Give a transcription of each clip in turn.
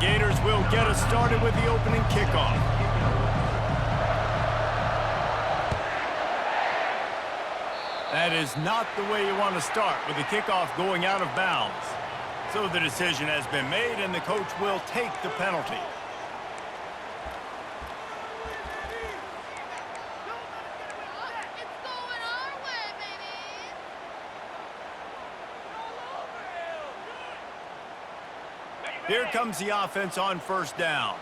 Gators will get us started with the opening kickoff. That is not the way you want to start with the kickoff going out of bounds. So the decision has been made, and the coach will take the penalty. Here comes the offense on first down.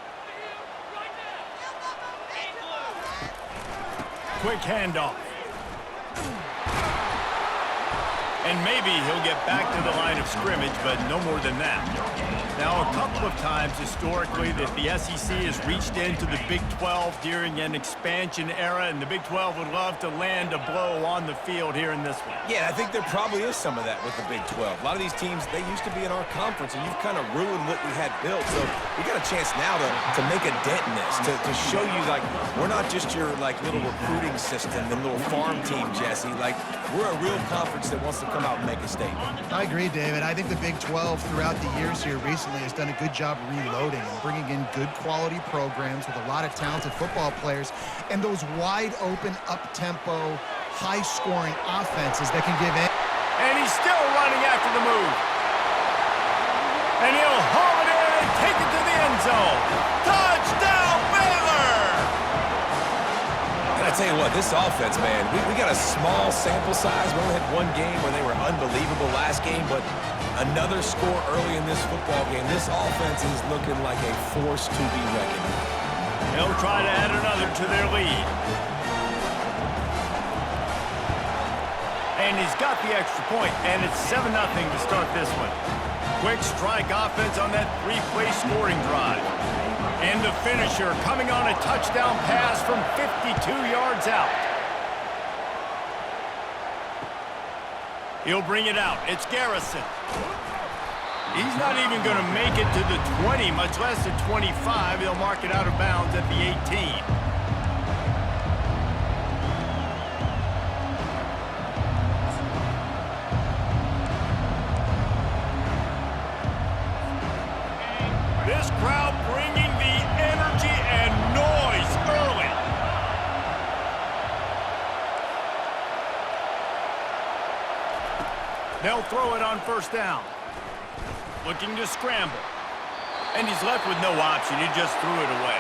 Quick handoff. And maybe he'll get back to the line of scrimmage, but no more than that. Now, a couple of times historically that the SEC has reached into the Big 12 during an expansion era, and the Big 12 would love to land a blow on the field here in this one. Yeah, I think there probably is some of that with the Big 12. A lot of these teams, they used to be in our conference, and you've kind of ruined what we had built. So we got a chance now to make a dent in this, to show you, like, we're not just your, like, little recruiting system and little farm team, Jesse. Like, we're a real conference that wants to come out and make a statement. I agree, David. I think the Big 12 throughout the years here recently has done a good job reloading and bringing in good quality programs with a lot of talented football players and those wide open, up-tempo, high-scoring offenses that can give in. And he's still running after the move. And he'll haul it in and take it to the end zone. Touchdown, Baylor! And I tell you what, this offense, man, we got a small sample size. We only had one game where they were unbelievable last game, but another score early in this football game. This offense is looking like a force to be reckoned with. They'll try to add another to their lead. And he's got the extra point, and it's 7-0 to start this one. Quick strike offense on that three-play scoring drive. And the finisher coming on a touchdown pass from 52 yards out. He'll bring it out. It's Garrison. He's not even going to make it to the 20, much less the 25. He'll mark it out of bounds at the 18. This crowd bringing the energy and noise early. They'll throw it on first down. Looking to scramble. And he's left with no option. He just threw it away.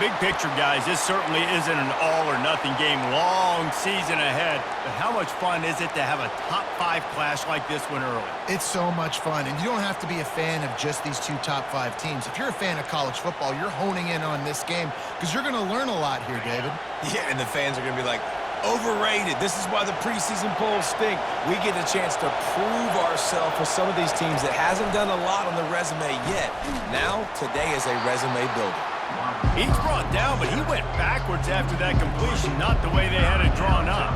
Big picture, guys, this certainly isn't an all-or-nothing game. Long season ahead. But how much fun is it to have a top-5 clash like this one early? It's so much fun, and you don't have to be a fan of just these two top-5 teams. If you're a fan of college football, you're honing in on this game because you're going to learn a lot here, David. Yeah, and the fans are going to be like, overrated. This is why the preseason polls stink. We get a chance to prove ourselves with some of these teams that hasn't done a lot on the resume yet. Now, today is a resume builder. He's brought down, but he went backwards after that completion, not the way they had it drawn up.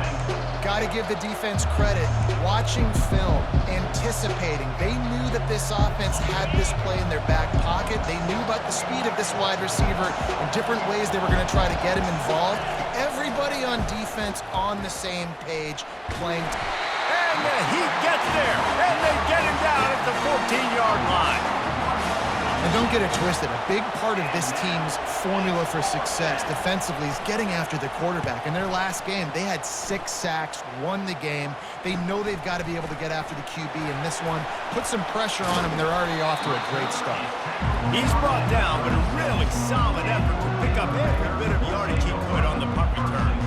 Got to give the defense credit. Watching film, anticipating. They knew that this offense had this play in their back pocket. They knew about the speed of this wide receiver and different ways they were going to try to get him involved. Everybody on defense on the same page playing. And he gets there, and they get him down at the 14-yard line. And don't get it twisted. A big part of this team's formula for success defensively is getting after the quarterback. In their last game, they had 6 sacks, won the game. They know they've got to be able to get after the QB in this one. Put some pressure on them, and they're already off to a great start. He's brought down, but a really solid effort to pick up every bit of yardage he could on the punt return.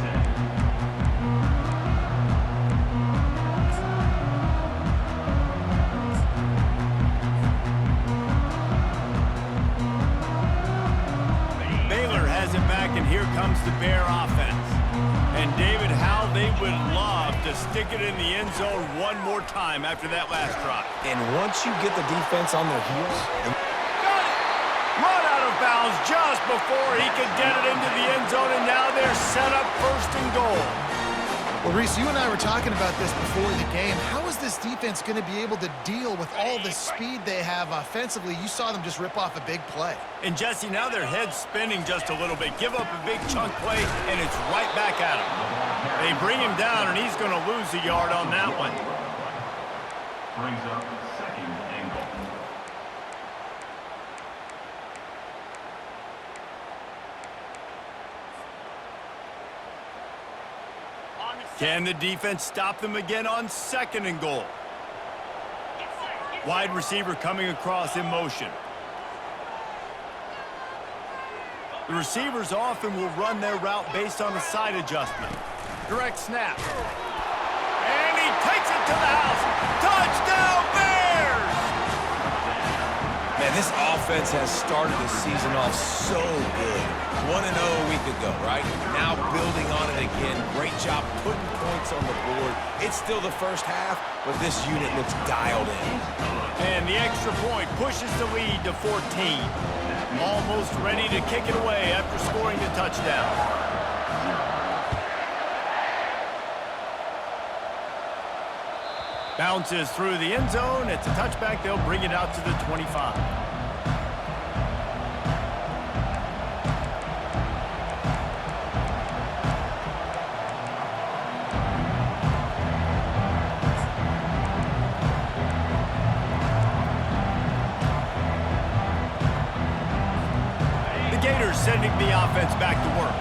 And here comes the Bear offense. And David, how they would love to stick it in the end zone one more time after that last drive. And once you get the defense on their heels... Got it! Run out of bounds just before he could get it into the end zone, and now they're set up first and goal. Well, Reese, you and I were talking about this before the game. How is this defense going to be able to deal with all the speed they have offensively? You saw them just rip off a big play. And, Jesse, now their head's spinning just a little bit. Give up a big chunk play, and it's right back at him. They bring him down, and he's going to lose a yard on that one. Brings up second and goal. Can the defense stop them again on 2nd and goal? Wide receiver coming across in motion. The receivers often will run their route based on a side adjustment. Direct snap. And he takes it to the house. Touchdown, Bears! Man, this offense has started the season off so good. 1-0 a week ago, right? Now building on it again. Great job putting points on the board. It's still the first half, but this unit looks dialed in. And the extra point pushes the lead to 14. Almost ready to kick it away after scoring the touchdown. Bounces through the end zone. It's a touchback. They'll bring it out to the 25. Sending the offense back to work.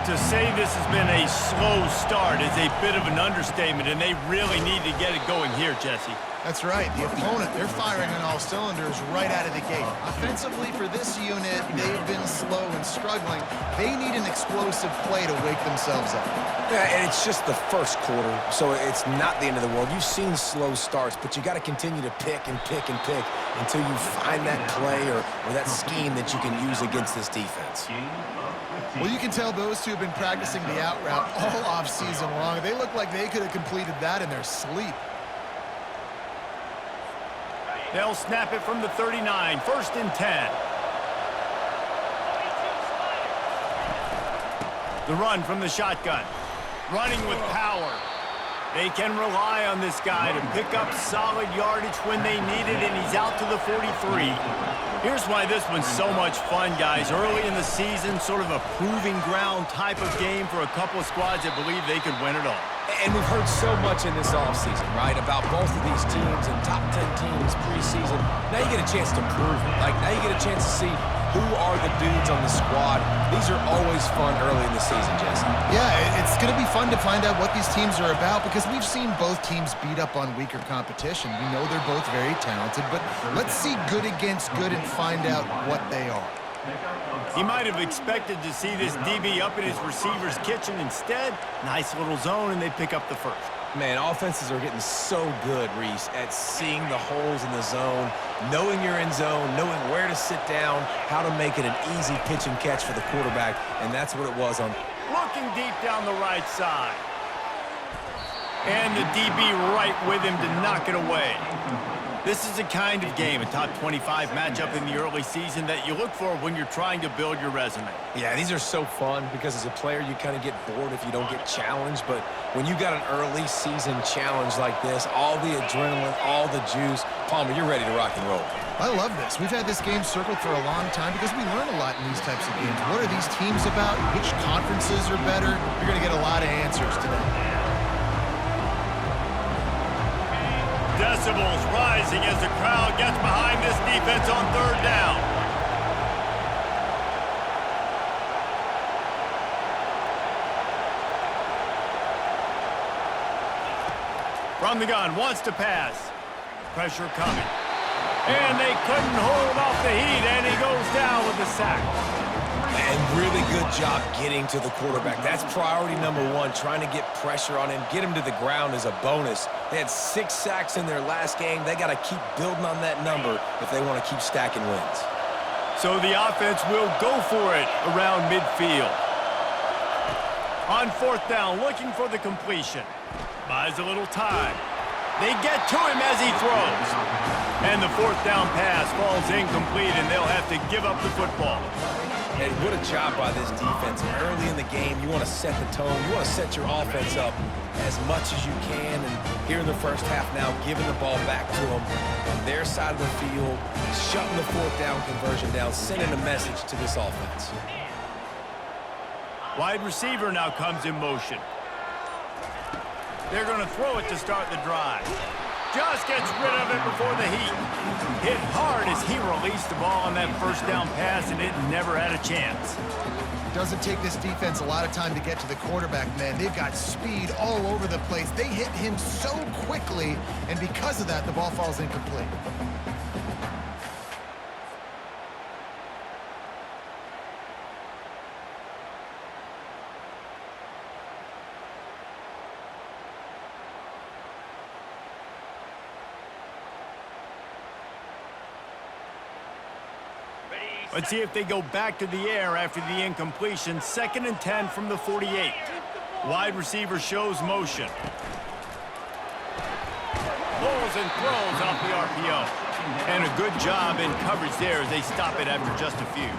To say this has been a slow start is a bit of an understatement, and they really need to get it going here, Jesse. That's right. The opponent, they're firing on all cylinders right out of the gate. Offensively, for this unit, they've been slow and struggling. They need an explosive play to wake themselves up. Yeah, and it's just the first quarter, so it's not the end of the world. You've seen slow starts, but you got to continue to pick and pick and pick until you find that play or that scheme that you can use against this defense. Well, you can tell those two have been practicing the out route all off-season long. They look like they could have completed that in their sleep. They'll snap it from the 39, 1st and 10. The run from the shotgun. Running with power. They can rely on this guy to pick up solid yardage when they need it, and he's out to the 43. Here's why this one's so much fun, guys. Early in the season, sort of a proving ground type of game for a couple of squads that believe they could win it all. And we've heard so much in this offseason, right, about both of these teams and top 10 teams preseason. Now you get a chance to prove it. Like, now you get a chance to see who are the dudes on the squad. These are always fun early in the season, Jesse. Yeah, it's going to be fun to find out what these teams are about because we've seen both teams beat up on weaker competition. We know they're both very talented, but let's see good against good and find out what they are. He might have expected to see this DB up in his receiver's kitchen. Instead, nice little zone, and they pick up the first. Man, offenses are getting so good, Reese, at seeing the holes in the zone, knowing you're in zone, knowing where to sit down, how to make it an easy pitch and catch for the quarterback, and that's what it was on. Looking deep down the right side. And the DB right with him to knock it away. This is the kind of game, a top 25 matchup in the early season that you look for when you're trying to build your resume. Yeah, these are so fun because as a player, you kind of get bored if you don't get challenged. But when you got an early season challenge like this, all the adrenaline, all the juice, Palmer, you're ready to rock and roll. I love this. We've had this game circled for a long time because we learn a lot in these types of games. What are these teams about? Which conferences are better? You're going to get a lot of answers today. Decibels rising as the crowd gets behind this defense on 3rd down. From the gun, wants to pass. Pressure coming. And they couldn't hold off the heat, and he goes down with the sack. And really good job getting to the quarterback. That's priority number one, trying to get pressure on him. Get him to the ground is a bonus. They had 6 sacks in their last game. They got to keep building on that number if they want to keep stacking wins. So the offense will go for it around midfield. On 4th down, looking for the completion. Buys a little time. They get to him as he throws. And the 4th down pass falls incomplete, and they'll have to give up the football. And what a job by this defense. Early in the game, you want to set the tone. You want to set your offense up as much as you can. And here in the first half now, giving the ball back to them on their side of the field, shutting the 4th down conversion down, sending a message to this offense. Wide receiver now comes in motion. They're going to throw it to start the drive. just gets rid of it before the heat. Hit hard as he released the ball on that first down pass, and it never had a chance. Doesn't take this defense a lot of time to get to the quarterback, man. They've got speed all over the place. They hit him so quickly, and because of that, the ball falls incomplete. Let's see if they go back to the air after the incompletion. 2nd and 10 from the 48. Wide receiver shows motion. Pulls and throws off the RPO. And a good job in coverage there as they stop it after just a few.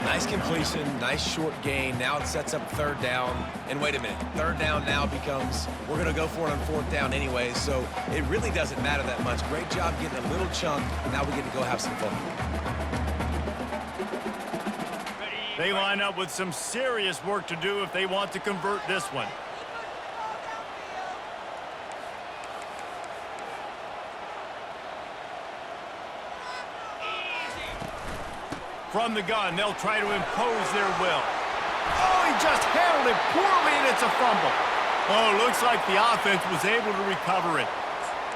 Nice completion, nice short gain. Now it sets up 3rd down. And wait a minute, 3rd down now becomes, we're going to go for it on 4th down anyway, so it really doesn't matter that much. Great job getting a little chunk. Now we get to go have some fun. They line up with some serious work to do if they want to convert this one. From the gun, they'll try to impose their will. Oh, he just handled it poorly, and it's a fumble. Oh, looks like the offense was able to recover it.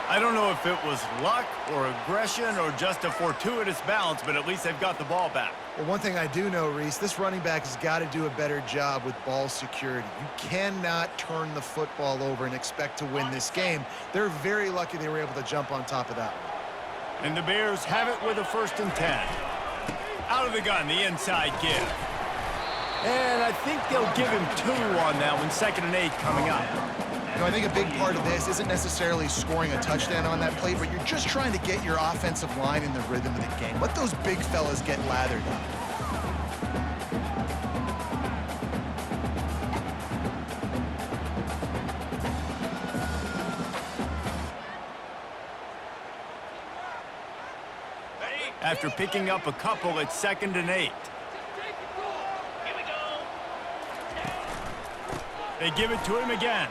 I don't know if it was luck or aggression or just a fortuitous bounce, but at least they've got the ball back. Well, one thing I do know, Reese, this running back has got to do a better job with ball security. You cannot turn the football over and expect to win this game. They're very lucky they were able to jump on top of that one. And the Bears have it with a 1st and 10. Out of the gun, the inside give. And I think they'll give him 2 on that one. 2nd and 8 coming up. You know, I think a big part of this isn't necessarily scoring a touchdown on that play, but you're just trying to get your offensive line in the rhythm of the game. Let those big fellas get lathered up. After picking up a couple, it's 2nd and 8. They give it to him again.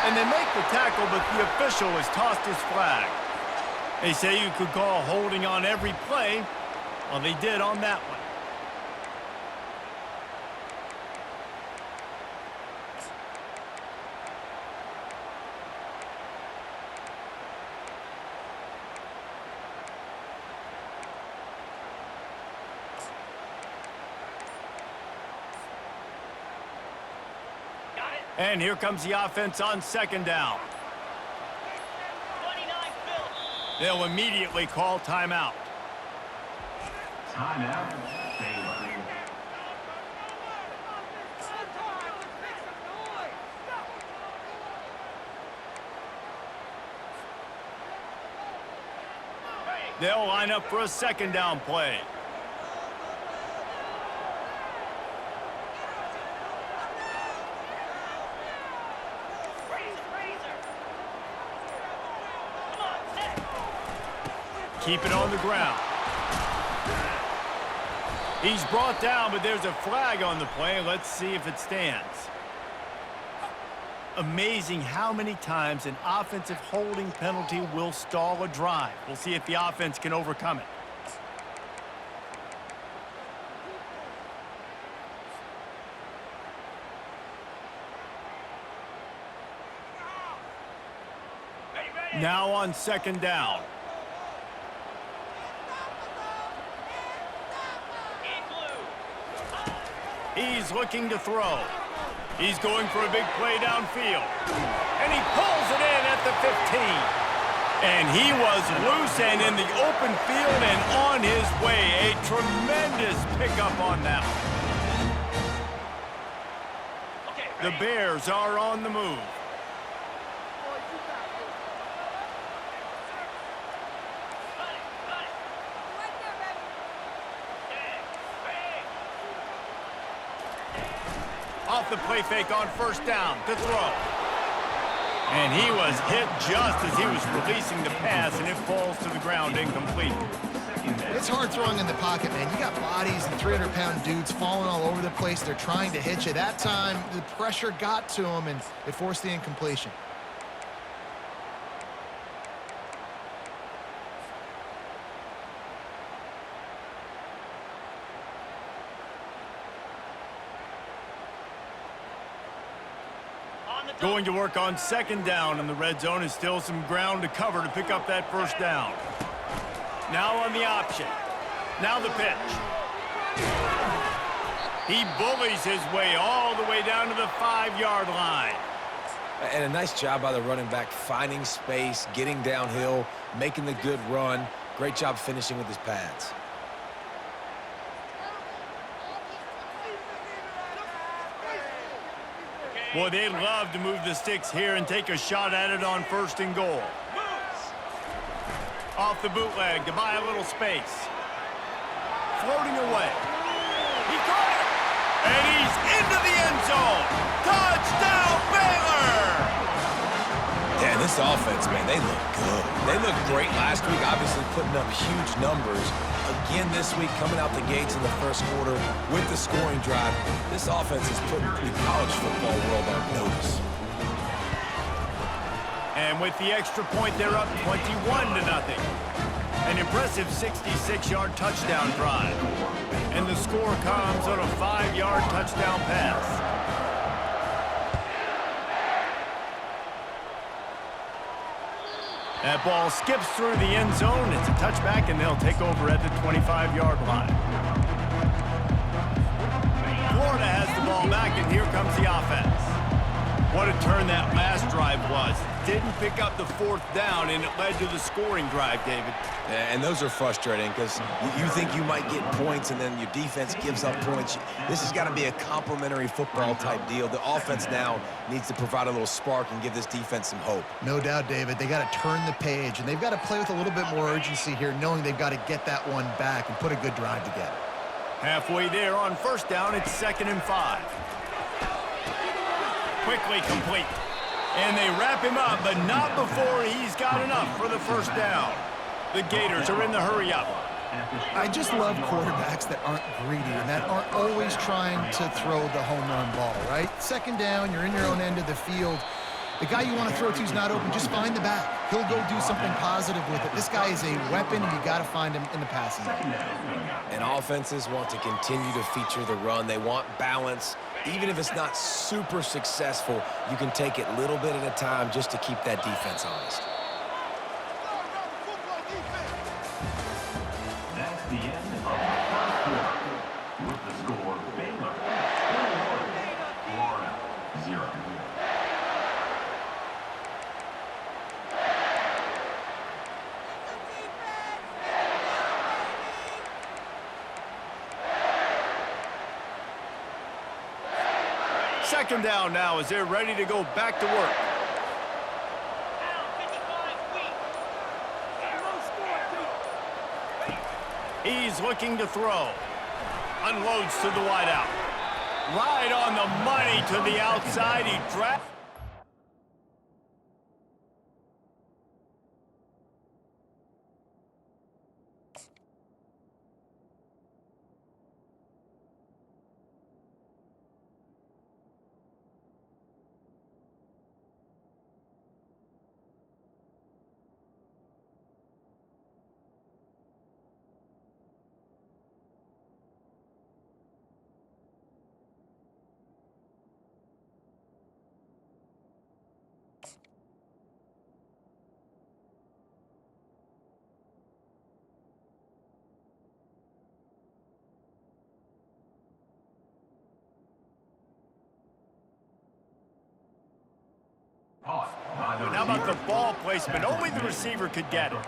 And they make the tackle, but the official has tossed his flag. They say you could call holding on every play. Well, they did on that one. And here comes the offense on 2nd down. They'll immediately call timeout. Timeout, Baylor. They'll line up for a 2nd down play. Keep it on the ground. He's brought down, but there's a flag on the play. Let's see if it stands. Amazing how many times an offensive holding penalty will stall a drive. We'll see if the offense can overcome it. Now on 2nd down. He's looking to throw. He's going for a big play downfield. And he pulls it in at the 15. And he was loose and in the open field and on his way. A tremendous pickup on that one. The Bears are on the move. Off the play fake on 1st down to throw. And he was hit just as he was releasing the pass, and it falls to the ground incomplete. It's hard throwing in the pocket, man. You got bodies and 300-pound dudes falling all over the place. They're trying to hit you. That time, the pressure got to him, and it forced the incompletion. Going to work on second down in the red zone is still some ground to cover to pick up that first down. Now on the option. Now the pitch. He bullies his way all the way down to the 5-yard line. And a nice job by the running back, finding space, getting downhill, making the good run. Great job finishing with his pads. Boy, they'd love to move the sticks here and take a shot at it on first and goal. Off the bootleg to buy a little space. Floating away. He caught it! And he's into the end zone! Touchdown, Baylor! Yeah, this offense, man, they look good. They looked great last week, obviously putting up huge numbers. Again this week, coming out the gates in the first quarter with the scoring drive. This offense is putting the college football world on notice. And with the extra point, they're up 21-0. An impressive 66-yard touchdown drive. And the score comes on a 5-yard touchdown pass. That ball skips through the end zone. It's a touchback, and they'll take over at the 25-yard line. Florida has the ball back, and here comes the offense. What a turn that last drive was. Didn't pick up the fourth down, and it led to the scoring drive, David. Yeah, and those are frustrating because you think you might get points and then your defense gives up points. This has got to be a complimentary football type deal. The offense now needs to provide a little spark and give this defense some hope. No doubt, David. They got to turn the page, and they've got to play with a little bit more urgency here, knowing they've got to get that one back and put a good drive together. Halfway there on first down, it's 2nd and 5. Quickly complete. And they wrap him up, but not before he's got enough for the first down. The Gators are in the hurry-up. I just love quarterbacks that aren't greedy and that aren't always trying to throw the home run ball, right? Second down, you're in your own end of the field. The guy you want to throw to is not open. Just find the back. He'll go do something positive with it. This guy is a weapon, and you got to find him in the passing game. And offenses want to continue to feature the run. They want balance. Even if it's not super successful, you can take it little bit at a time just to keep that defense honest. That's the end of the first quarter. With the score, Baylor 4, Florida 0. Second down now as they're ready to go back to work. He's looking to throw. Unloads to the wideout. Right on the money to the outside. He drags. How about the ball placement? Only the receiver could get it.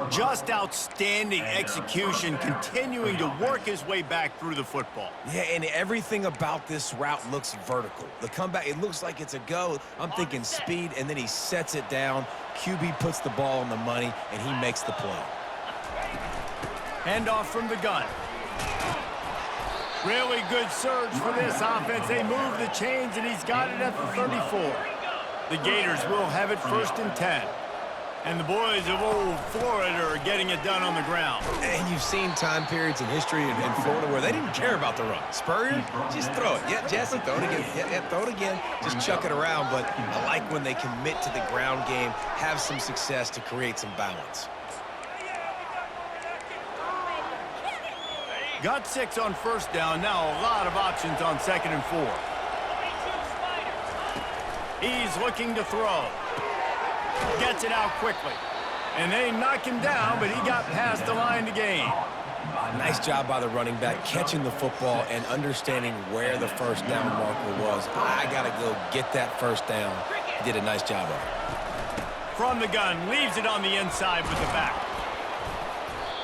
Just outstanding execution, continuing to work his way back through the football. Yeah, and everything about this route looks vertical. The comeback, it looks like it's a go. I'm thinking speed, and then he sets it down. QB puts the ball on the money, and he makes the play. Handoff from the gun. Really good surge for this offense. They move the chains, and he's got it at the 34. The Gators will have it 1st and 10. And the boys of old Florida are getting it done on the ground. And you've seen time periods in history in Florida where they didn't care about the run. Spurrier, just throw it. Yeah, Jesse, throw it again. Yeah, throw it again. Just chuck it around. But I like when they commit to the ground game, have some success to create some balance. Got 6 on first down. Now a lot of options on 2nd and 4. He's looking to throw. Gets it out quickly. And they knock him down, but he got past the line to gain. Nice job by the running back, catching the football and understanding where the first down marker was. I got to go get that first down. He did a nice job of it. From the gun, leaves it on the inside with the back.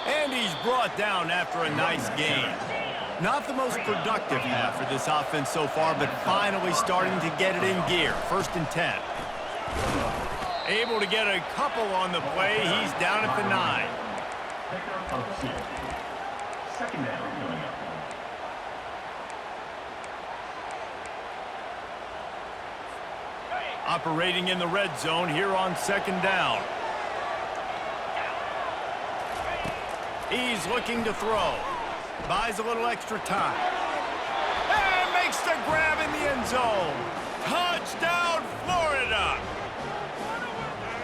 And he's brought down after a nice gain. Not the most productive half for this offense so far, but finally starting to get it in gear. 1st and 10. Able to get a couple on the play. He's down at the 9. Pickup of 6. 2nd down coming up. Operating in the red zone here on 2nd down. He's looking to throw. Buys a little extra time. And makes the grab in the end zone. Touchdown, Florida!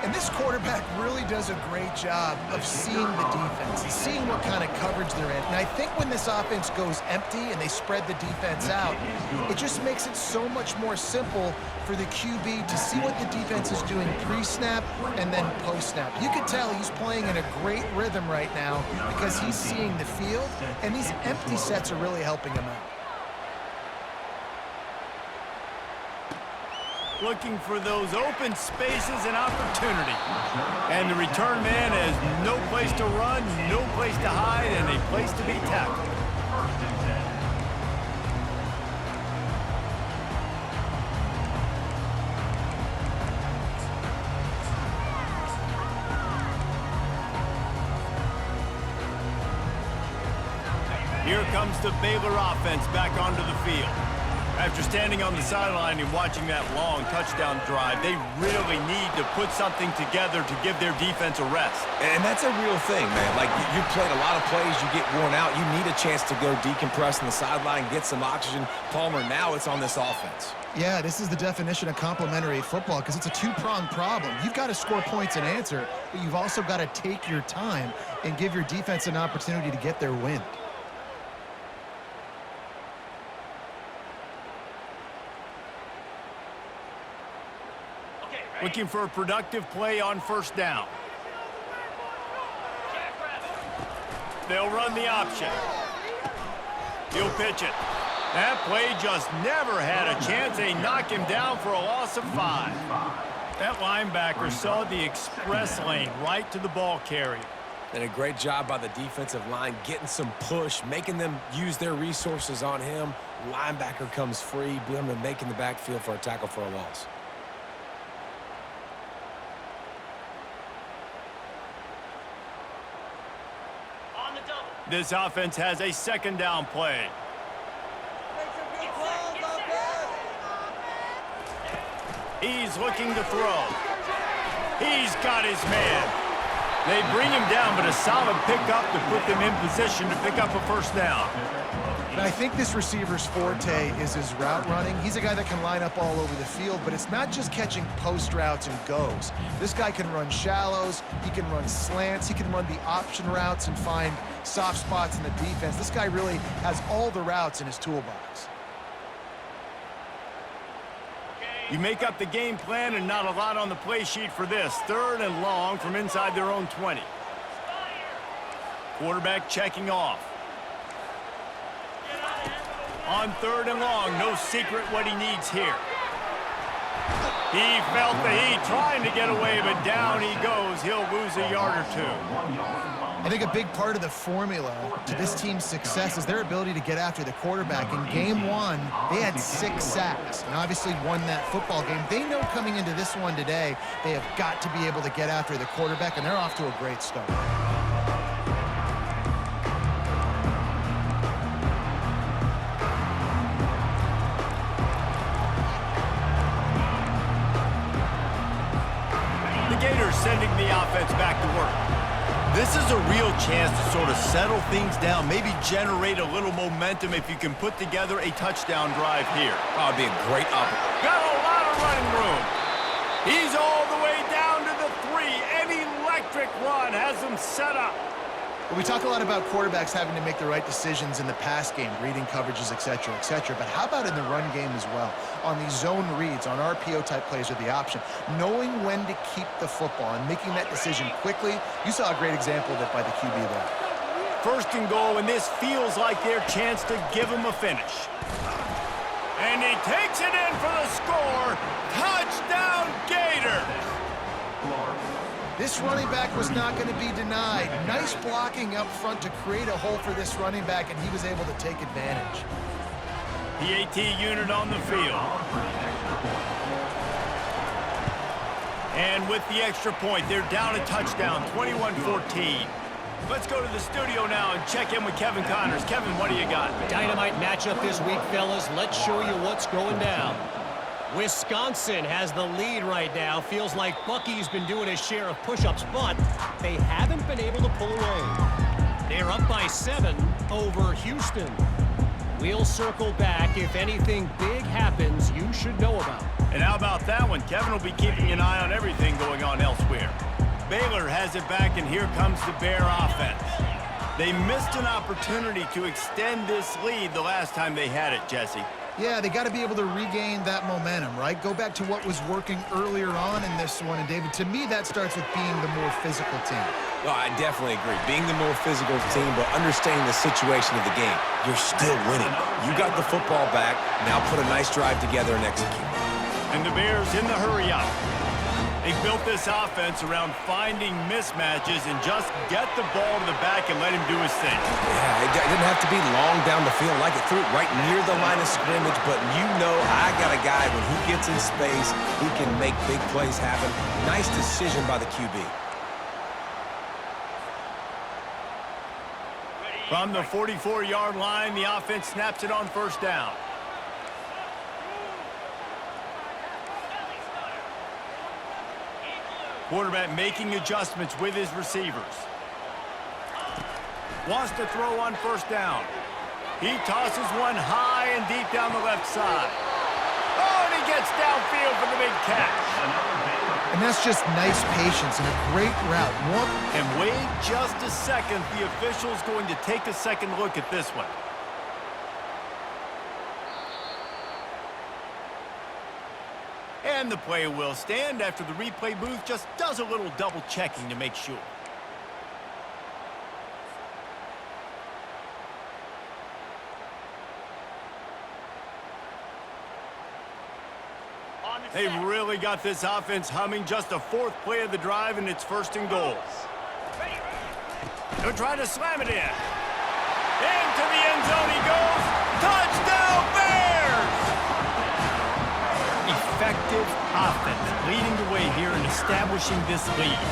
And this quarterback really does a great job of seeing the defense and seeing what kind of coverage they're in. And I think when this offense goes empty and they spread the defense out, it just makes it so much more simple for the QB to see what the defense is doing pre-snap and then post-snap. You can tell he's playing in a great rhythm right now because he's seeing the field, and these empty sets are really helping him out. Looking for those open spaces and opportunity. And the return man has no place to run, no place to hide, and a place to be tackled. Here comes the Baylor offense back onto the field. After standing on the sideline and watching that long touchdown drive, they really need to put something together to give their defense a rest. And that's a real thing, man. Like, you played a lot of plays, you get worn out, you need a chance to go decompress on the sideline, get some oxygen. Palmer, now it's on this offense. Yeah, this is the definition of complementary football because it's a two-pronged problem. You've got to score points and answer, but you've also got to take your time and give your defense an opportunity to get their wind. Looking for a productive play on 1st down. They'll run the option. He'll pitch it. That play just never had a chance. They knock him down for a loss of 5. That linebacker saw the express lane right to the ball carrier. And a great job by the defensive line, getting some push, making them use their resources on him. Linebacker comes free, boom, and making the backfield for a tackle for a loss. This offense has a 2nd down play. He's looking to throw. He's got his man. They bring him down, but a solid pickup to put them in position to pick up a 1st down. And I think this receiver's forte is his route running. He's a guy that can line up all over the field, but it's not just catching post routes and goes. This guy can run shallows, he can run slants, he can run the option routes and find soft spots in the defense. This guy really has all the routes in his toolbox. You make up the game plan and not a lot on the play sheet for this. 3rd and long from inside their own 20. Quarterback checking off. On 3rd and long, no secret what he needs here. He felt the heat trying to get away, but down he goes. He'll lose a yard or 2. I think a big part of the formula to this team's success is their ability to get after the quarterback. In game 1, they had 6 sacks and obviously won that football game. They know coming into this one today, they have got to be able to get after the quarterback, and they're off to a great start. Gators sending the offense back to work. This is a real chance to sort of settle things down, maybe generate a little momentum if you can put together a touchdown drive here. Oh, it'd be a great opportunity. Got a lot of running room. He's all the way down to the 3. An electric run has him set up. Well, we talk a lot about quarterbacks having to make the right decisions in the pass game, reading coverages, et cetera, but how about in the run game as well? On these zone reads, on RPO-type plays with the option, knowing when to keep the football and making that decision quickly. You saw a great example of it by the QB there. First and goal, and this feels like their chance to give him a finish. And he takes it in for the score. Touchdown, Gators! This running back was not going to be denied. Nice blocking up front to create a hole for this running back, and he was able to take advantage. PAT unit on the field. And with the extra point, they're down a touchdown, 21-14. Let's go to the studio now and check in with Kevin Connors. Kevin, what do you got? Dynamite matchup this week, fellas. Let's show you what's going down. Wisconsin has the lead right now. Feels like Bucky's been doing his share of push-ups, but they haven't been able to pull away. They're up by 7 over Houston. We'll circle back. If anything big happens, you should know about. And how about that one? Kevin will be keeping an eye on everything going on elsewhere. Baylor has it back, and here comes the Bear offense. They missed an opportunity to extend this lead the last time they had it, Jesse. Yeah, they got to be able to regain that momentum, right? Go back to what was working earlier on in this one. And, David, to me, that starts with being the more physical team. No, I definitely agree. Being the more physical team, but understanding the situation of the game. You're still winning. You got the football back. Now put a nice drive together and execute. And the Bears in the hurry up. They built this offense around finding mismatches and just get the ball to the back and let him do his thing. Yeah, it didn't have to be long down the field. Like it threw it right near the line of scrimmage, but you know I got a guy, when he gets in space, he can make big plays happen. Nice decision by the QB. From the 44-yard line, the offense snaps it on first down. Quarterback making adjustments with his receivers. Wants to throw on first down. He tosses one high and deep down the left side. Oh, and he gets downfield for the big catch. And that's just nice patience and a great route. And wait just a second. The official's going to take a second look at this one. And the play will stand after the replay booth just does a little double checking to make sure. They've really got this offense humming. Just a fourth play of the drive, and it's first and goal. They'll try to slam it in. Into the end zone he goes. Touchdown, Bears! Effective offense leading the way here and establishing this lead.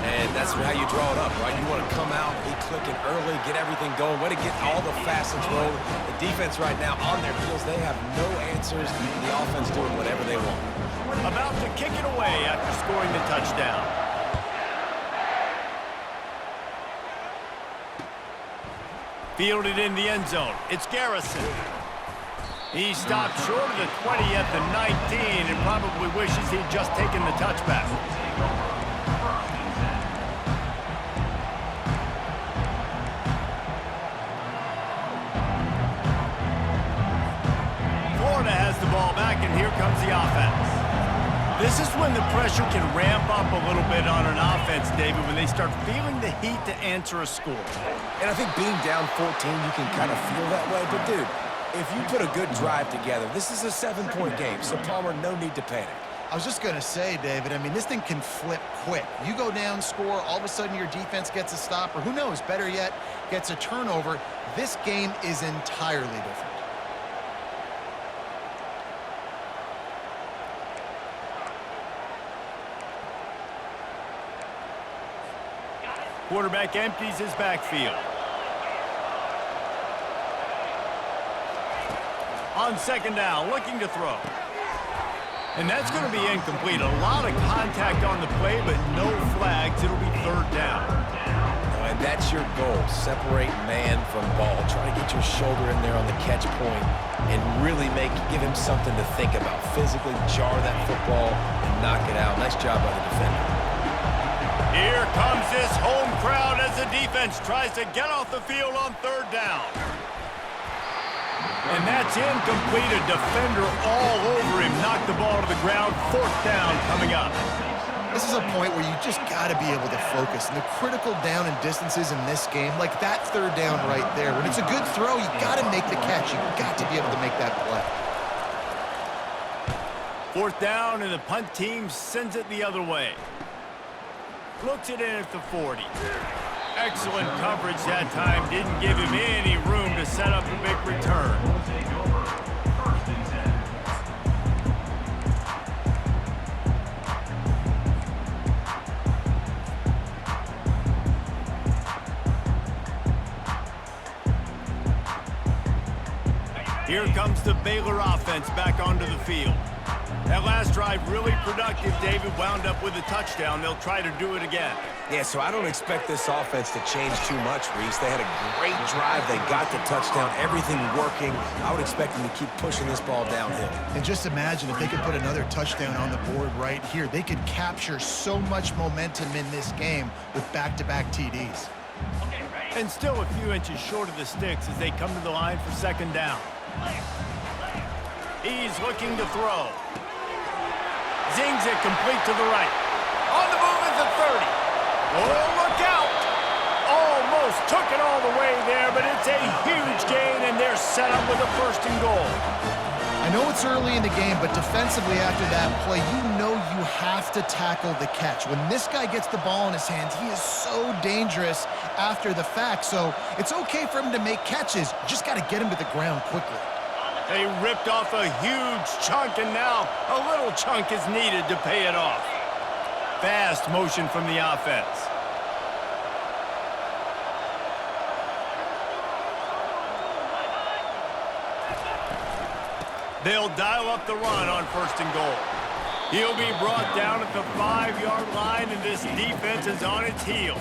And that's how you draw it up, right? You want to come out, be clicking early, get everything going, way to get all the facets rolling. The defense right now on their heels, they have no answers. The offense doing whatever they want. About to kick it away after scoring the touchdown. Fielded in the end zone. It's Garrison. He stopped short of the 20 at the 19 and probably wishes he'd just taken the touchback. Florida has the ball back, and here comes the offense. This is when the pressure can ramp up a little bit on an offense, David, when they start feeling the heat to answer a score. And I think being down 14, you can kind of feel that way. But, dude, if you put a good drive together, this is a 7-point game, so Palmer, no need to panic. I was just going to say, David, I mean, this thing can flip quick. You go down, score, all of a sudden your defense gets a stop, or who knows, better yet, gets a turnover. This game is entirely different. Quarterback empties his backfield. On second down, looking to throw. And that's going to be incomplete. A lot of contact on the play, but no flags. It'll be third down. And that's your goal. Separate man from ball. Try to get your shoulder in there on the catch point and really give him something to think about. Physically jar that football and knock it out. Nice job by the defender. Here comes this home crowd as the defense tries to get off the field on third down. And that's incomplete. A defender all over him. Knocked the ball to the ground. Fourth down coming up. This is a point where you just got to be able to focus. And the critical down and distances in this game, like that third down right there, when it's a good throw, you got to make the catch. You got to be able to make that play. Fourth down, and the punt team sends it the other way. Looks it in at the 40. Excellent coverage that time. Didn't give him any room to set up a big return. Here comes the Baylor offense back onto the field. That last drive really productive. David wound up with a touchdown. They'll try to do it again. Yeah, so I don't expect this offense to change too much, Reese. They had a great drive. They got the touchdown. Everything working. I would expect them to keep pushing this ball downhill. And just imagine if they could put another touchdown on the board right here. They could capture so much momentum in this game with back-to-back TDs. And still a few inches short of the sticks as they come to the line for second down. He's looking to throw. Zings it complete to the right. On the move at the 30. Oh, look out! Almost took it all the way there, but it's a huge gain, and they're set up with a first and goal. I know it's early in the game, but defensively after that play, you know you have to tackle the catch. When this guy gets the ball in his hands, he is so dangerous after the fact. So it's okay for him to make catches. You just got to get him to the ground quickly. They ripped off a huge chunk, and now a little chunk is needed to pay it off. Fast motion from the offense. They'll dial up the run on first and goal. He'll be brought down at the 5-yard line, and this defense is on its heels.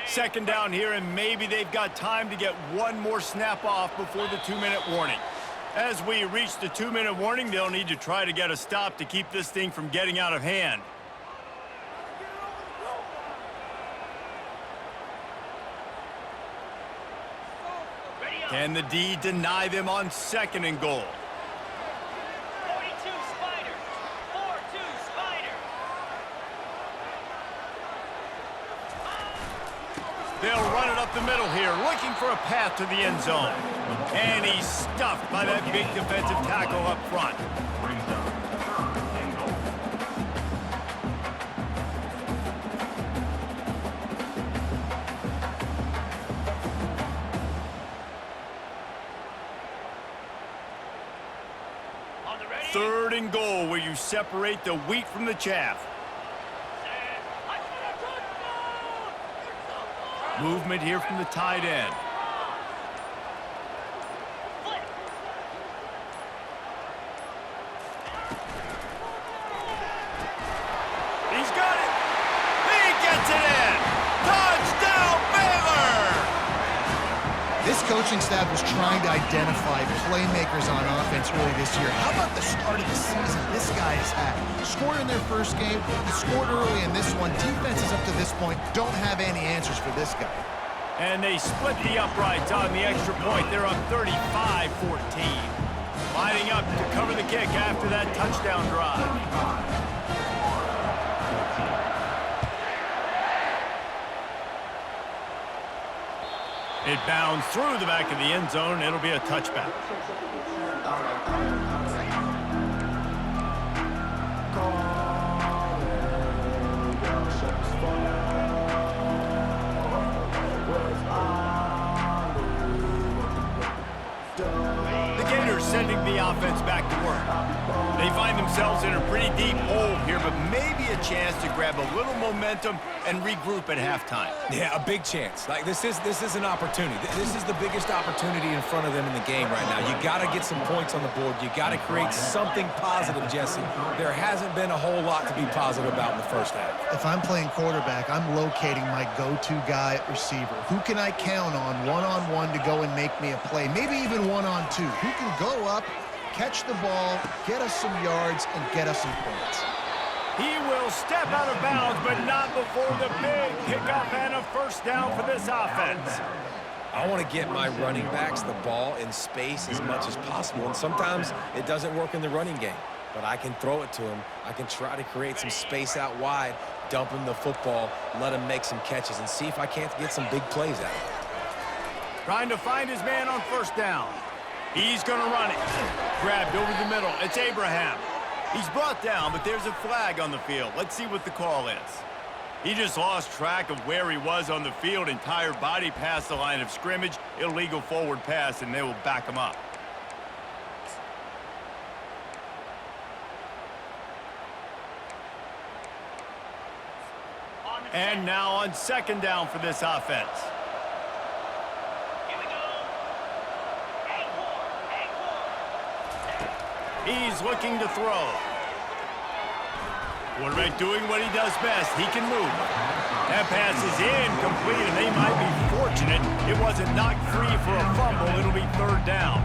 Second down here, and maybe they've got time to get one more snap off before the 2-minute warning. As we reach the 2-minute warning, they'll need to try to get a stop to keep this thing from getting out of hand. Can the D deny them on second and goal? 42 Spider. 4-2 Spider. They'll run it up the middle here, looking for a path to the end zone. And he's stuffed by that big defensive tackle up front. Brings up third and goal. On the ready. Third and goal, where you separate the wheat from the chaff. Movement here from the tight end. He's got it. He gets it in. Touchdown, Baylor! This coaching staff was trying to identify playmakers on offense early this year. How about the start of the season this guy has had? Scored in their first game, he scored early in this one. Defenses up to this point don't have any answers for this guy. And they split the uprights on the extra point. They're up 35-14. Lining up to cover the kick after that touchdown drive. It bounds through the back of the end zone. It'll be a touchback. The Gators sending the offense back to work. They find themselves in a pretty deep hole here, but maybe a chance to grab a little momentum and regroup at halftime. Yeah, a big chance. Like this is an opportunity. This is the biggest opportunity in front of them in the game right now. You got to get some points on the board. You got to create something positive, Jesse. There hasn't been a whole lot to be positive about in the first half. If I'm playing quarterback, I'm locating my go-to guy at receiver. Who can I count on one-on-one to go and make me a play? Maybe even one-on-two. Who can go up, catch the ball, get us some yards, and get us some points. He will step out of bounds, but not before the big pickup and a first down for this offense. I want to get my running backs the ball in space as much as possible, and sometimes it doesn't work in the running game, but I can throw it to him. I can try to create some space out wide, dump him the football, let him make some catches, and see if I can't get some big plays out of it. Trying to find his man on first down. He's going to run it. Grabbed over the middle. It's Abraham. He's brought down, but there's a flag on the field. Let's see what the call is. He just lost track of where he was on the field. Entire body past the line of scrimmage. Illegal forward pass, and they will back him up. And now on second down for this offense. He's looking to throw. Quarterback doing what he does best. He can move. That pass is incomplete, and they might be fortunate it wasn't knocked free for a fumble. It'll be third down.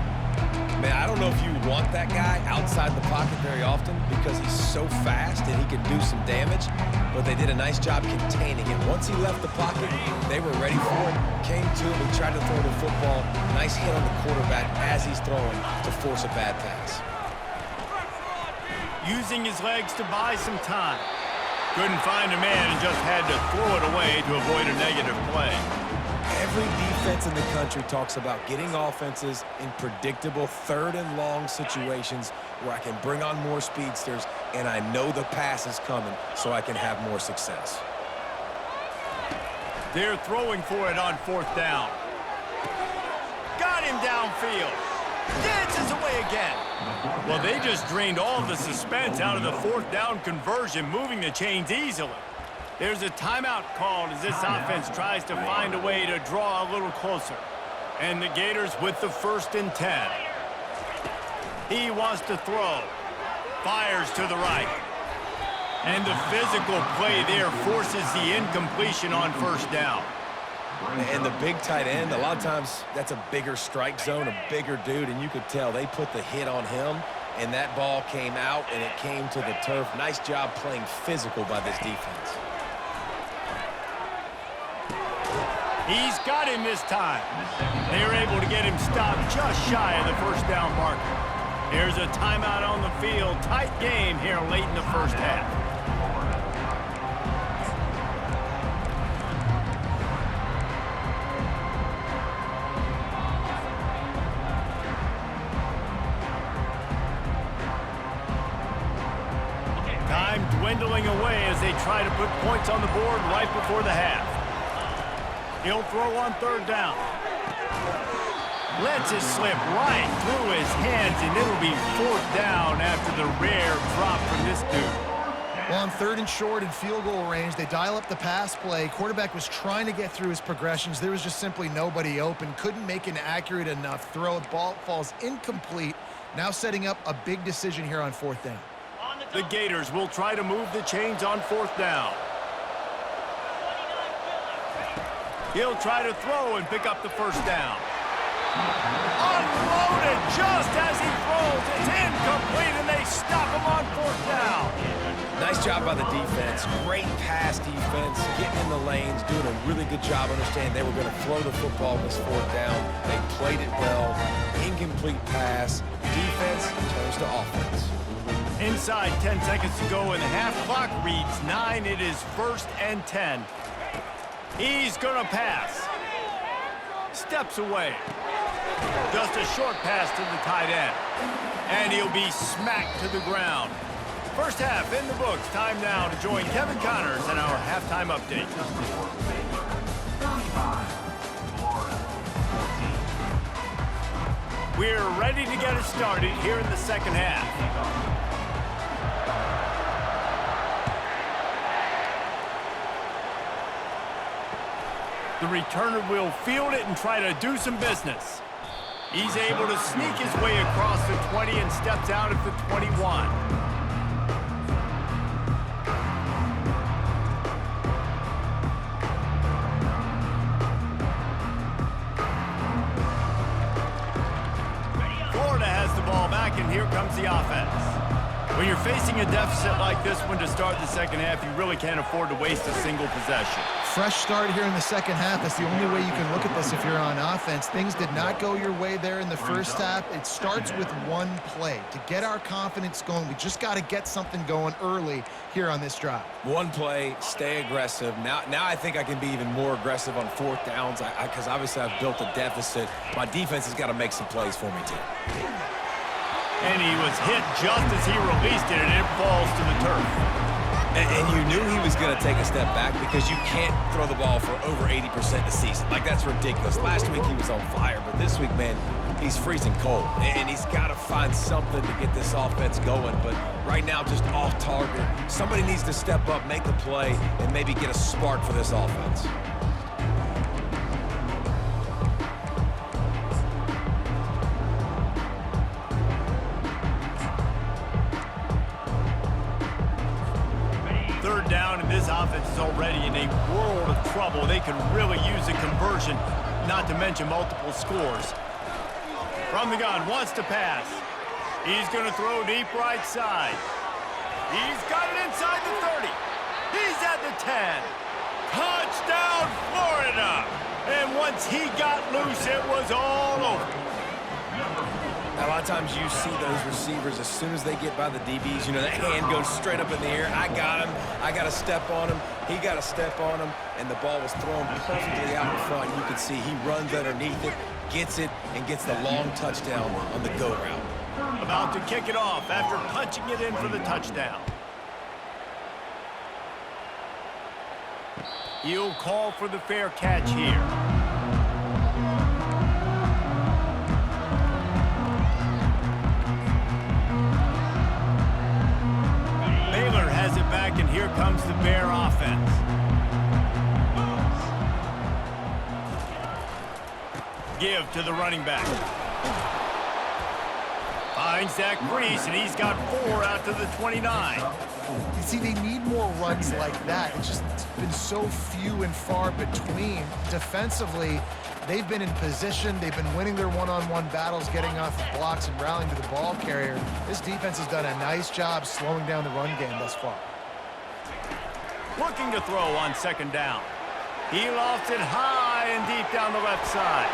Man, I don't know if you want that guy outside the pocket very often because he's so fast and he can do some damage, but they did a nice job containing him. Once he left the pocket, they were ready for it, came to him, he tried to throw the football. Nice hit on the quarterback as he's throwing to force a bad pass. Using his legs to buy some time. Couldn't find a man and just had to throw it away to avoid a negative play. Every defense in the country talks about getting offenses in predictable third and long situations where I can bring on more speedsters and I know the pass is coming so I can have more success. They're throwing for it on fourth down. Got him downfield. Dances away again. Well, they just drained all of the suspense out of the fourth down conversion, moving the chains easily. There's a timeout called as this offense tries to find a way to draw a little closer. And the Gators with the 1st and 10. He wants to throw. Fires to the right. And the physical play there forces the incompletion on first down. And the big tight end, a lot of times that's a bigger strike zone, a bigger dude, and you could tell they put the hit on him, and that ball came out, and it came to the turf. Nice job playing physical by this defense. He's got him this time. They were able to get him stopped just shy of the first down marker. There's a timeout on the field. Tight game here late in the first half. Time dwindling away as they try to put points on the board right before the half. He'll throw on third down. Lets it slip right through his hands, and it'll be fourth down after the rare drop from this dude. Well, on third and short and field goal range, they dial up the pass play. Quarterback was trying to get through his progressions. There was just simply nobody open. Couldn't make an accurate enough throw. The ball falls incomplete. Now setting up a big decision here on fourth down. The Gators will try to move the chains on fourth down. He'll try to throw and pick up the first down. Unloaded just as he throws. It's incomplete, and they stop him on fourth down. Nice job by the defense. Great pass defense, getting in the lanes, doing a really good job understanding they were going to throw the football in this fourth down. They played it well. Incomplete pass. Defense turns to offense. Inside 10 seconds to go, and the half clock reads 9. It is 1st and 10. He's going to pass. Steps away. Just a short pass to the tight end. And he'll be smacked to the ground. First half in the books. Time now to join Kevin Connors in our halftime update. We're ready to get it started here in the second half. The returner will field it and try to do some business. He's able to sneak his way across the 20 and steps out at the 21. Florida has the ball back, and here comes the offense. When you're facing a deficit like this one to start the second half, you really can't afford to waste a single possession. Fresh start here in the second half. That's the only way you can look at this if you're on offense. Things did not go your way there in the first half. It starts with one play. To get our confidence going, we just got to get something going early here on this drive. One play, stay aggressive. Now I think I can be even more aggressive on fourth downs because obviously I've built a deficit. My defense has got to make some plays for me, too. And he was hit just as he released it, and it falls to the turf. And you knew he was going to take a step back because you can't throw the ball for over 80% a season. Like, that's ridiculous. Last week he was on fire, but this week, man, he's freezing cold. And he's got to find something to get this offense going. But right now, just off target. Somebody needs to step up, make a play, and maybe get a spark for this offense. Third down, and this offense is already in a world of trouble. They could really use a conversion, not to mention multiple scores. From the gun, wants to pass. He's going to throw deep right side. He's got it inside the 30. He's at the 10. Touchdown, Florida! And once he got loose, it was all over. Now, a lot of times you see those receivers, as soon as they get by the DBs, you know, that hand goes straight up in the air. I got him. I got to step on him. He got to step on him. And the ball was thrown perfectly out in front. You can see he runs underneath it, gets it, and gets the long touchdown on the go route. About to kick it off after punching it in for the touchdown. He'll call for the fair catch here. Baylor has it back, and here comes the Bear offense. Give to the running back. Finds that crease, and he's got 4 out to the 29. You see, they need more runs like that. It's just been so few and far between. Defensively, they've been in position. They've been winning their one-on-one battles, getting off the blocks and rallying to the ball carrier. This defense has done a nice job slowing down the run game thus far. Looking to throw on second down. He lofts it high and deep down the left side.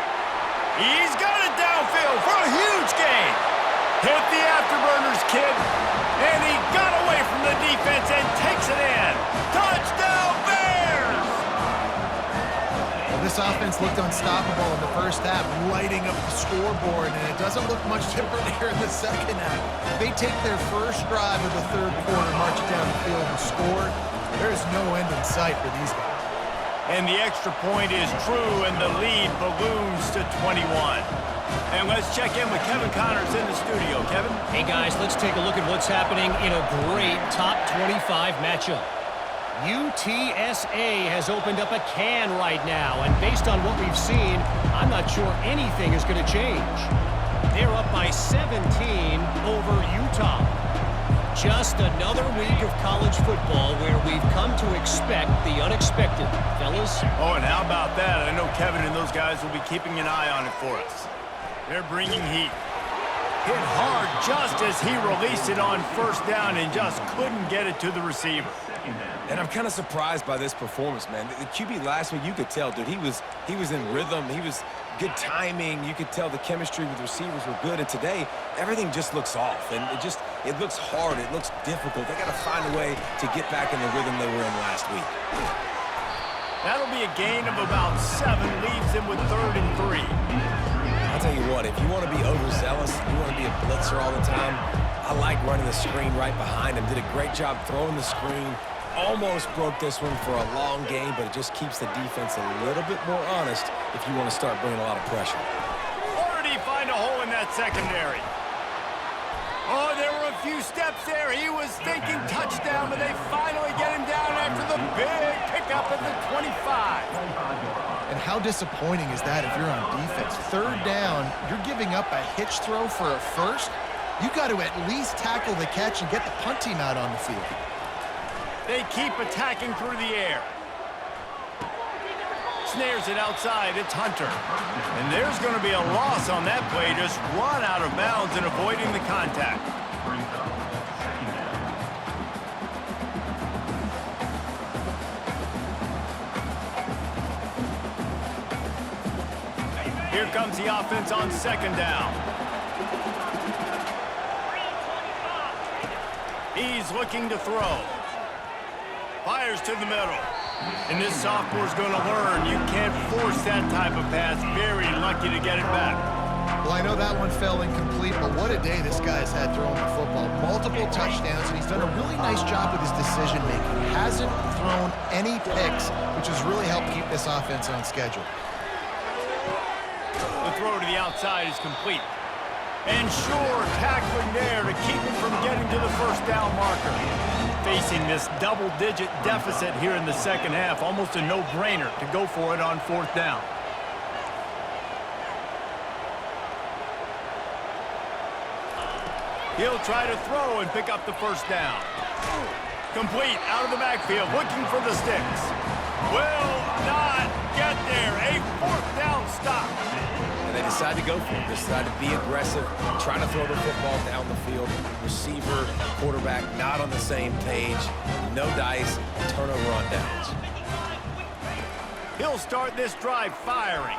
He's got it downfield for a huge gain. Hit the afterburners, kid. And he got away from the defense and takes it in. Touchdown, Bears! Well, this offense looked unstoppable in the first half, lighting up the scoreboard, and it doesn't look much different here in the second half. They take their first drive of the third quarter, march it down the field, and score. There's no end in sight for these guys. And the extra point is true, and the lead balloons to 21. And let's check in with Kevin Connors in the studio. Kevin? Hey, guys, let's take a look at what's happening in a great top 25 matchup. UTSA has opened up a can right now, and based on what we've seen, I'm not sure anything is going to change. They're up by 17 over Utah. Just another week of college football where we've come to expect the unexpected. Fellas? Oh, and how about that? I know Kevin and those guys will be keeping an eye on it for us. They're bringing heat. Hit hard just as he released it on first down and just couldn't get it to the receiver. And I'm kind of surprised by this performance, man. The QB last week, you could tell, dude, he was in rhythm. He was good timing. You could tell the chemistry with the receivers were good. And today, everything just looks off. And it looks hard. It looks difficult. They got to find a way to get back in the rhythm they were in last week. That'll be a gain of about 7, leaves him with 3rd and 3. I'll tell you what, if you want to be overzealous, you want to be a blitzer all the time, I like running the screen right behind him. Did a great job throwing the screen. Almost broke this one for a long game, but it just keeps the defense a little bit more honest if you want to start bringing a lot of pressure. Or did he find a hole in that secondary? Oh, there were a few steps there. He was thinking touchdown, but they finally get him down after the big pickup at the 25. And how disappointing is that if you're on defense? Third down, you're giving up a hitch throw for a first. You got to at least tackle the catch and get the punt team out on the field. They keep attacking through the air. Snares it outside. It's Hunter. And there's going to be a loss on that play. Just run out of bounds and avoiding the contact. Brings up second down. Here comes the offense on second down. He's looking to throw. Fires to the middle. And this sophomore's going to learn you can't force that type of pass. Very lucky to get it back. Well, I know that one fell incomplete, but what a day this guy's had throwing the football. Multiple touchdowns, and he's done a really nice job with his decision-making. Hasn't thrown any picks, which has really helped keep this offense on schedule. The throw to the outside is complete. And sure, tackling there to keep him from getting to the first down marker. Facing this double-digit deficit here in the second half, almost a no-brainer to go for it on fourth down. He'll try to throw and pick up the first down. Complete out of the backfield, looking for the sticks. Will not get there. A fourth down stop. And they decide to go for it. They decide to be aggressive, trying to throw the football down the field. Receiver, quarterback, not on the same page. No dice, turnover on downs. He'll start this drive firing.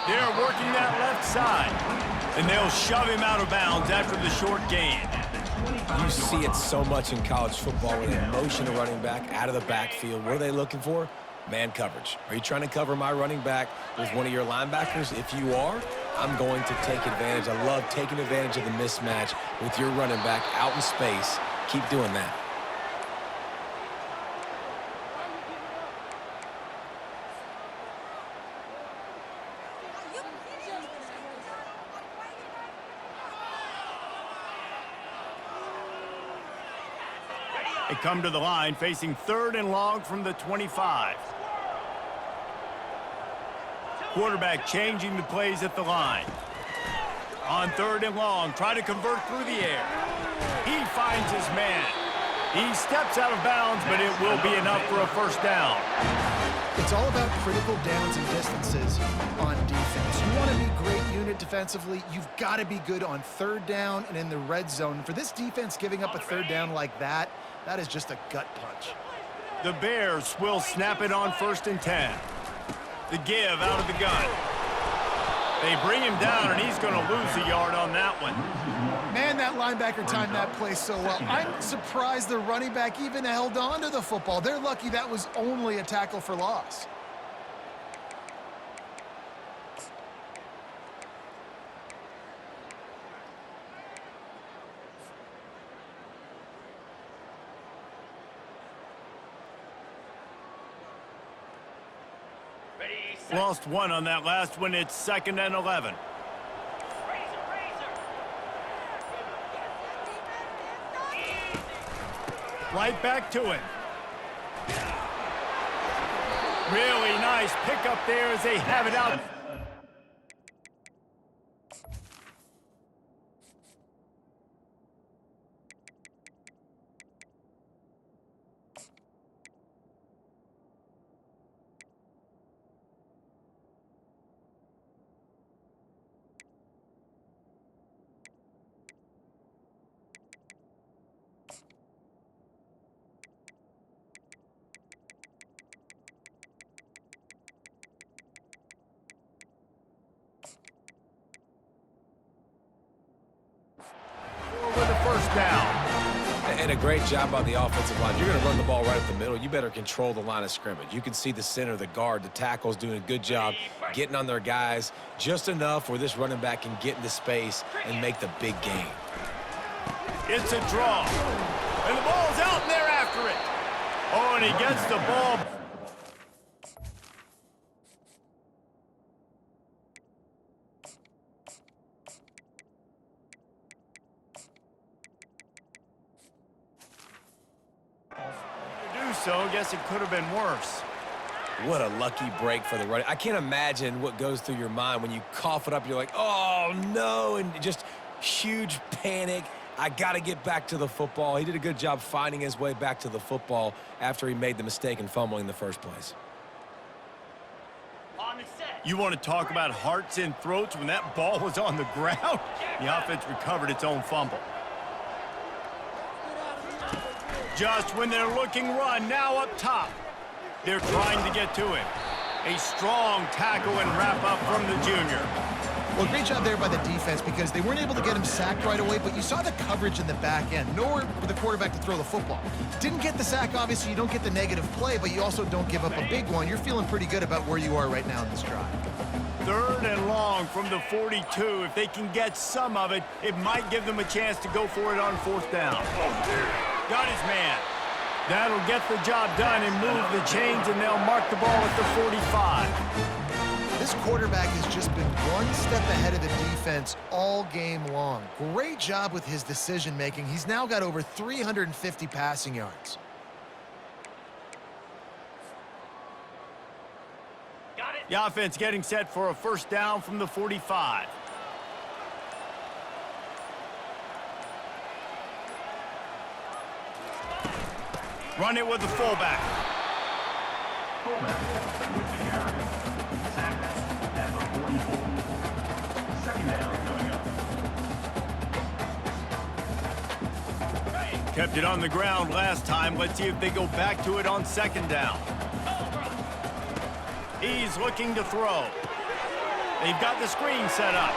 They're working that left side. And they'll shove him out of bounds after the short gain. You see it so much in college football when they motion a running back out of the backfield. What are they looking for? Man coverage. Are you trying to cover my running back with one of your linebackers? If you are, I'm going to take advantage. I love taking advantage of the mismatch with your running back out in space. Keep doing that. They come to the line facing third and long from the 25. Quarterback changing the plays at the line. On third and long, try to convert through the air. He finds his man. He steps out of bounds, but it will be enough for a first down. It's all about critical downs and distances on defense. You want to be great unit defensively, you've got to be good on third down and in the red zone. For this defense giving up a third down like that, that is just a gut punch. The Bears will snap it on 1st and 10. The give out of the gun. They bring him down, and he's going to lose a yard on that one. Man, that linebacker timed that play so well. I'm surprised the running back even held on to the football. They're lucky that was only a tackle for loss. Lost one on that last one. It's 2nd and 11. Right back to it. Really nice pickup there as they have it out. With the first down. And a great job by the offensive line. You're going to run the ball right up the middle. You better control the line of scrimmage. You can see the center, the guard, the tackle's doing a good job getting on their guys just enough where this running back can get into space and make the big gain. It's a draw. And the ball's out, and they're after it. Oh, and he gets the ball. So, I guess it could have been worse. What a lucky break for the running. I can't imagine what goes through your mind when you cough it up. You're like, oh, no, and just huge panic. I got to get back to the football. He did a good job finding his way back to the football after he made the mistake in fumbling in the first place. On the set. You want to talk about hearts and throats when that ball was on the ground? The offense recovered its own fumble. Just when they're looking run, now up top. They're trying to get to him. A strong tackle and wrap up from the junior. Well, great job there by the defense because they weren't able to get him sacked right away, but you saw the coverage in the back end. Nowhere for the quarterback to throw the football. Didn't get the sack, obviously. You don't get the negative play, but you also don't give up a big one. You're feeling pretty good about where you are right now in this drive. 3rd and long from the 42. If they can get some of it, it might give them a chance to go for it on 4th down. Got his man. That'll get the job done and move the chains, and they'll mark the ball at the 45. This quarterback has just been one step ahead of the defense all game long. Great job with his decision-making. He's now got over 350 passing yards. Got it. The offense getting set for a 1st down from the 45. Run it with the fullback. Fullback with the carry. Sacked at the 44. 2nd down coming up. Kept it on the ground last time. Let's see if they go back to it on 2nd down. He's looking to throw. They've got the screen set up.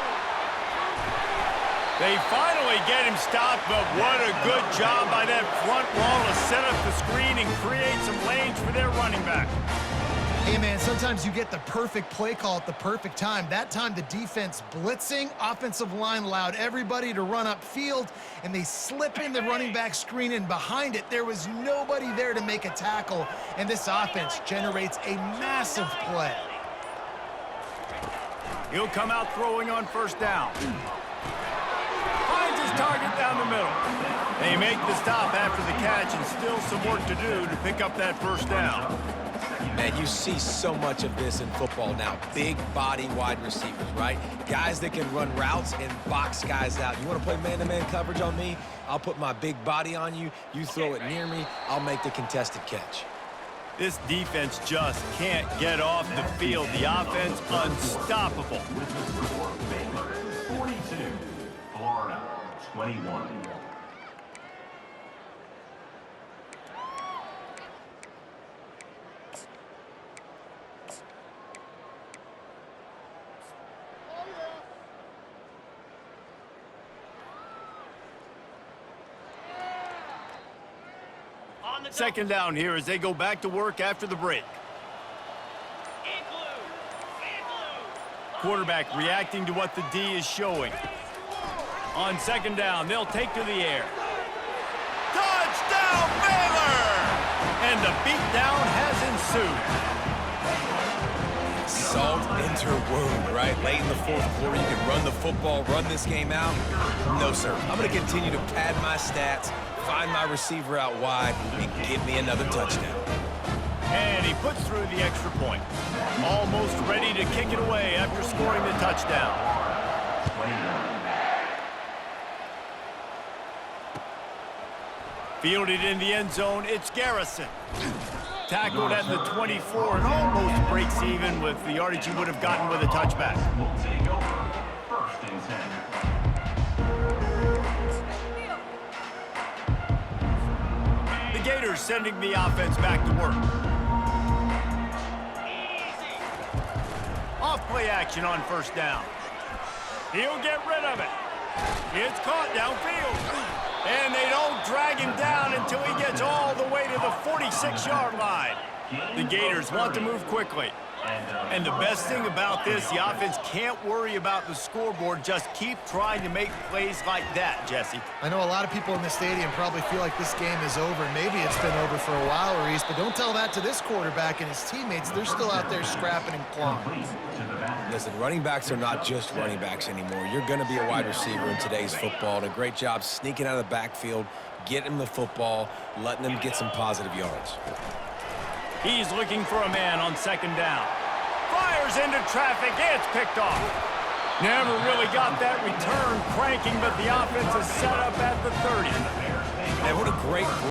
They finally get him stopped, but what a good job by that front wall to set up the screen and create some lanes for their running back. Hey, man, sometimes you get the perfect play call at the perfect time. That time, the defense blitzing, offensive line allowed everybody to run upfield, and they slip in the running back screen, and behind it, there was nobody there to make a tackle, and this offense generates a massive play. He'll come out throwing on 1st down. Finds his target down the middle. They make the stop after the catch, and still some work to do to pick up that 1st down. Man, you see so much of this in football now. Big body wide receivers, right? Guys that can run routes and box guys out. You want to play man-to-man coverage on me? I'll put my big body on you. You throw it near me, I'll make the contested catch. This defense just can't get off the field. The offense unstoppable. With the score, Baylor 42, Florida 21. On the 2nd down here as they go back to work after the break. In blue. In blue. Quarterback reacting to what the D is showing. On 2nd down, they'll take to the air. Touchdown, Baylor! And the beatdown has ensued. Salt into wound, right? Late in the 4th quarter, you can run the football, run this game out. No, sir. I'm going to continue to pad my stats, find my receiver out wide, and give me another touchdown. And he puts through the extra point. Almost ready to kick it away after scoring the touchdown. Fielded in the end zone, it's Garrison. Tackled at the 24 and almost breaks even with the yardage he would have gotten with a touchback. Will take over 1st and 10. The Gators sending the offense back to work. Off play action on 1st down. He'll get rid of it. It's caught downfield. And they don't drag him down until he gets all the way to the 46-yard line. The Gators want to move quickly. And the best thing about this, the offense can't worry about the scoreboard. Just keep trying to make plays like that, Jesse. I know a lot of people in the stadium probably feel like this game is over. Maybe it's been over for a while, Reese, but don't tell that to this quarterback and his teammates. They're still out there scrapping and clawing. Listen, running backs are not just running backs anymore. You're going to be a wide receiver in today's football. And a great job sneaking out of the backfield, getting them the football, letting them get some positive yards. He's looking for a man on second down. Fires into traffic. It's picked off. Never really got that return cranking, but the offense is set up at the 30. And what a great